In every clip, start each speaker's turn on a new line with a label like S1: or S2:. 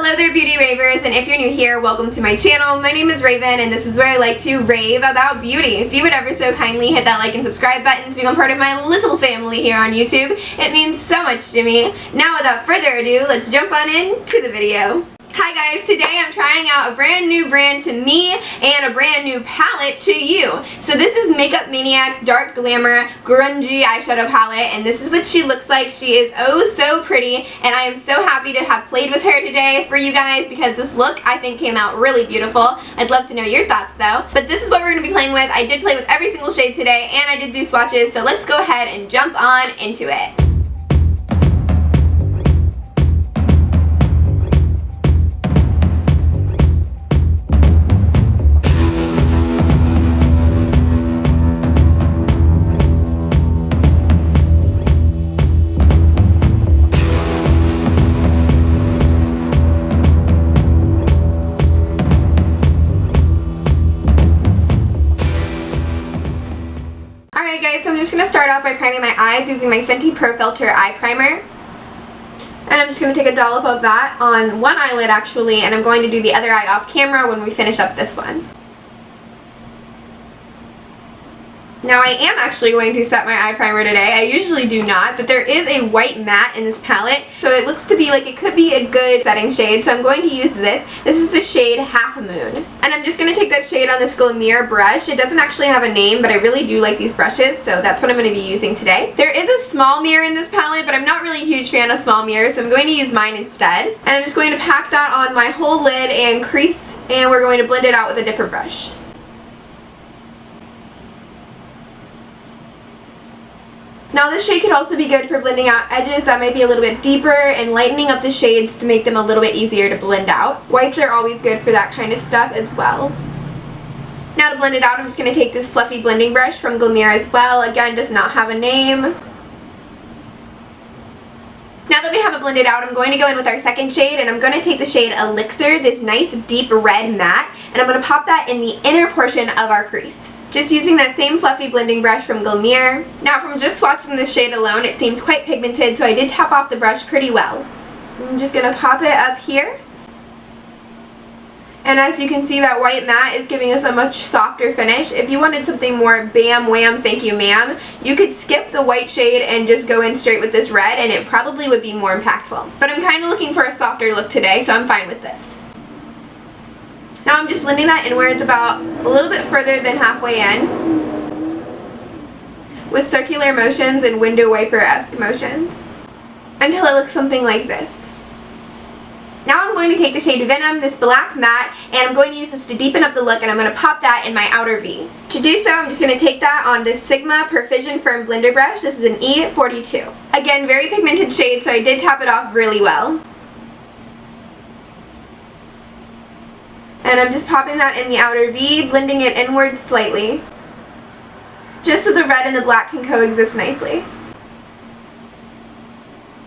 S1: Hello there, beauty ravers, and if you're new here, welcome to my channel. My name is Raven, and this is where I like to rave about beauty. If you would ever so kindly hit that like and subscribe button to become part of my little family here on YouTube, it means so much to me. Now, without further ado, let's jump on into the video. Hi guys, today I'm trying out a brand new brand to me and a brand new palette to you. So this is Maniacs Dark Glamour Grungy Eyeshadow Palette, and this is what she looks like. She is oh so pretty, and I am so happy to have played with her today for you guys because this look I think came out really beautiful. I'd love to know your thoughts though. But this is what we're going to be playing with. I did play with every single shade today, and I did do swatches, so let's go ahead and jump on into it. Alright guys, so I'm just going to start off by priming my eyes using my Fenty Pro Filter Eye Primer. And I'm just going to take a dollop of that on one eyelid actually, and I'm going to do the other eye off camera when we finish up this one. Now I am actually going to set my eye primer today. I usually do not, but there is a white matte in this palette, so it looks to be like it could be a good setting shade, so I'm going to use this. This is the shade Half Moon. And I'm just going to take that shade on this Glamour brush. It doesn't actually have a name, but I really do like these brushes, so that's what I'm going to be using today. There is a small mirror in this palette, but I'm not really a huge fan of small mirrors, so I'm going to use mine instead. And I'm just going to pack that on my whole lid and crease, and we're going to blend it out with a different brush. Now this shade could also be good for blending out edges that might be a little bit deeper and lightening up the shades to make them a little bit easier to blend out. Whites are always good for that kind of stuff as well. Now to blend it out, I'm just going to take this fluffy blending brush from Glamour as well. Again, does not have a name. Now that we have it blended out, I'm going to go in with our second shade, and I'm going to take the shade Elixir, this nice deep red matte, and I'm going to pop that in the inner portion of our crease. Just using that same fluffy blending brush from Glamour. Now from just swatching this shade alone, it seems quite pigmented, so I did tap off the brush pretty well. I'm just going to pop it up here. And as you can see, that white matte is giving us a much softer finish. If you wanted something more bam wham thank you ma'am, you could skip the white shade and just go in straight with this red, and it probably would be more impactful. But I'm kind of looking for a softer look today, so I'm fine with this. Now I'm just blending that inwards about a little bit further than halfway in with circular motions and window wiper-esque motions until it looks something like this. Now I'm going to take the shade Venom, this black matte, and I'm going to use this to deepen up the look, and I'm going to pop that in my outer V. To do so, I'm just going to take that on this Sigma Perfusion Firm Blender Brush. This is an E42. Again, very pigmented shade, so I did tap it off really well. And I'm just popping that in the outer V, blending it inwards slightly, just so the red and the black can coexist nicely.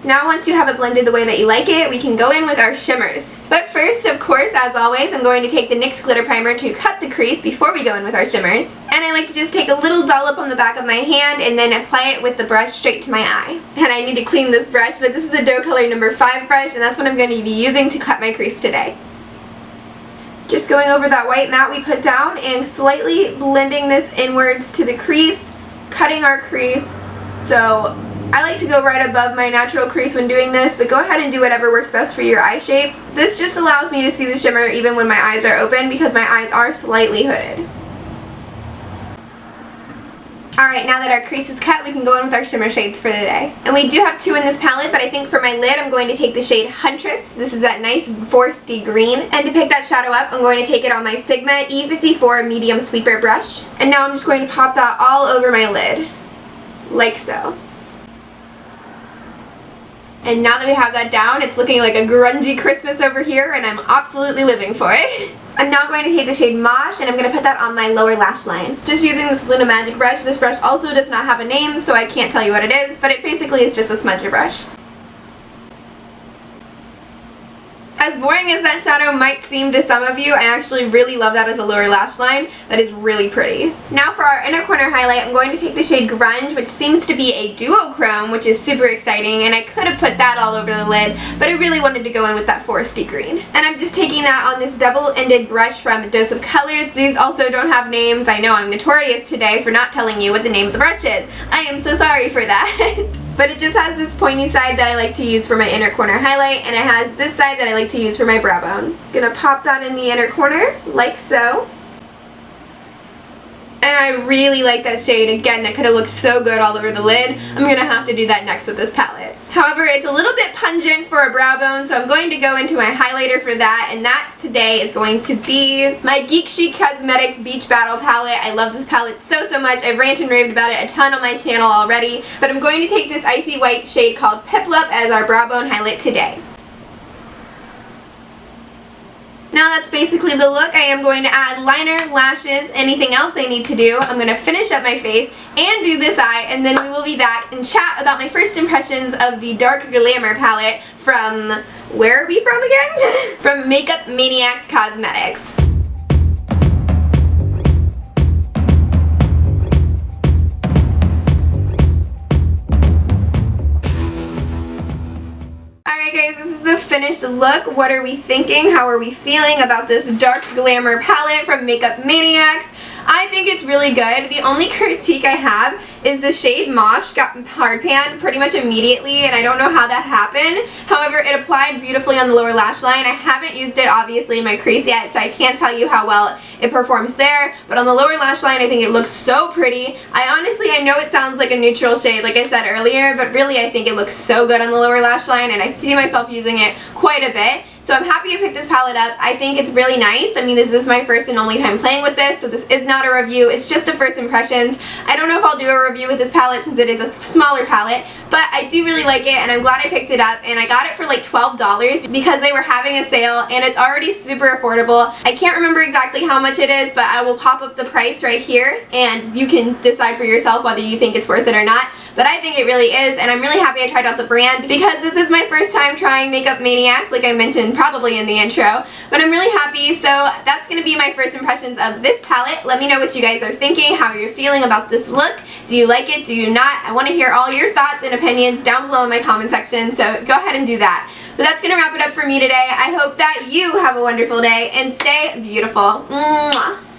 S1: Now once you have it blended the way that you like it, we can go in with our shimmers. But first, of course, as always, I'm going to take the NYX Glitter Primer to cut the crease before we go in with our shimmers. And I like to just take a little dollop on the back of my hand and then apply it with the brush straight to my eye. And I need to clean this brush, but this is a doe color number 5 brush, and that's what I'm going to be using to cut my crease today. Just going over that white matte we put down and slightly blending this inwards to the crease, cutting our crease. So I like to go right above my natural crease when doing this, but go ahead and do whatever works best for your eye shape. This just allows me to see the shimmer even when my eyes are open because my eyes are slightly hooded. Alright, now that our crease is cut, we can go in with our shimmer shades for the day. And we do have 2 in this palette, but I think for my lid, I'm going to take the shade Huntress. This is that nice foresty green. And to pick that shadow up, I'm going to take it on my Sigma E54 Medium Sweeper brush. And now I'm just going to pop that all over my lid, like so. And now that we have that down, it's looking like a grungy Christmas over here, and I'm absolutely living for it. I'm now going to take the shade Mosh, and I'm going to put that on my lower lash line. Just using this Luna Magic brush. This brush also does not have a name, so I can't tell you what it is, but it basically is just a smudger brush. As boring as that shadow might seem to some of you, I actually really love that as a lower lash line. That is really pretty. Now for our inner corner highlight, I'm going to take the shade Grunge, which seems to be a duo chrome, which is super exciting, and I could have put that all over the lid, but I really wanted to go in with that foresty green. And I'm just taking that on this double-ended brush from Dose of Colors. These also don't have names. I know I'm notorious today for not telling you what the name of the brush is. I am so sorry for that. But it just has this pointy side that I like to use for my inner corner highlight, and it has this side that I like to use for my brow bone. Just gonna pop that in the inner corner, like so. And I really like that shade. Again, that could have looked so good all over the lid. I'm going to have to do that next with this palette. However, it's a little bit pungent for a brow bone, so I'm going to go into my highlighter for that, and that today is going to be my Geek Chic Cosmetics Beach Battle palette. I love this palette so much. I've ranted and raved about it a ton on my channel already, but I'm going to take this icy white shade called Piplup as our brow bone highlight today. Now that's basically the look. I am going to add liner, lashes, anything else I need to do. I'm going to finish up my face and do this eye, and then we will be back and chat about my first impressions of the Dark Glamour palette from, where are we from again? From Makeup Maniacs Cosmetics. Alright guys, this is the finished look. What are we thinking? How are we feeling about this Dark Glamour palette from Makeup Maniacs? I think it's really good. The only critique I have is the shade Mosh got hard pan pretty much immediately, and I don't know how that happened. However, it applied beautifully on the lower lash line. I haven't used it obviously in my crease yet, so I can't tell you how well it performs there, but on the lower lash line I think it looks so pretty. I know it sounds like a neutral shade like I said earlier, but really I think it looks so good on the lower lash line, and I see myself using it quite a bit. So I'm happy I picked this palette up. I think it's really nice. I mean, this is my first and only time playing with this, so this is not a review. It's just the first impressions. I don't know if I'll do a review with this palette since it is a smaller palette, but I do really like it, and I'm glad I picked it up, and I got it for like $12 because they were having a sale, and it's already super affordable. I can't remember exactly how much it is, but I will pop up the price right here, and you can decide for yourself whether you think it's worth it or not. But I think it really is, and I'm really happy I tried out the brand because this is my first time trying Makeup Maniacs, like I mentioned probably in the intro. But I'm really happy, so that's going to be my first impressions of this palette. Let me know what you guys are thinking, how you're feeling about this look. Do you like it? Do you not? I want to hear all your thoughts and opinions down below in my comment section, so go ahead and do that. But that's going to wrap it up for me today. I hope that you have a wonderful day and stay beautiful. Mwah.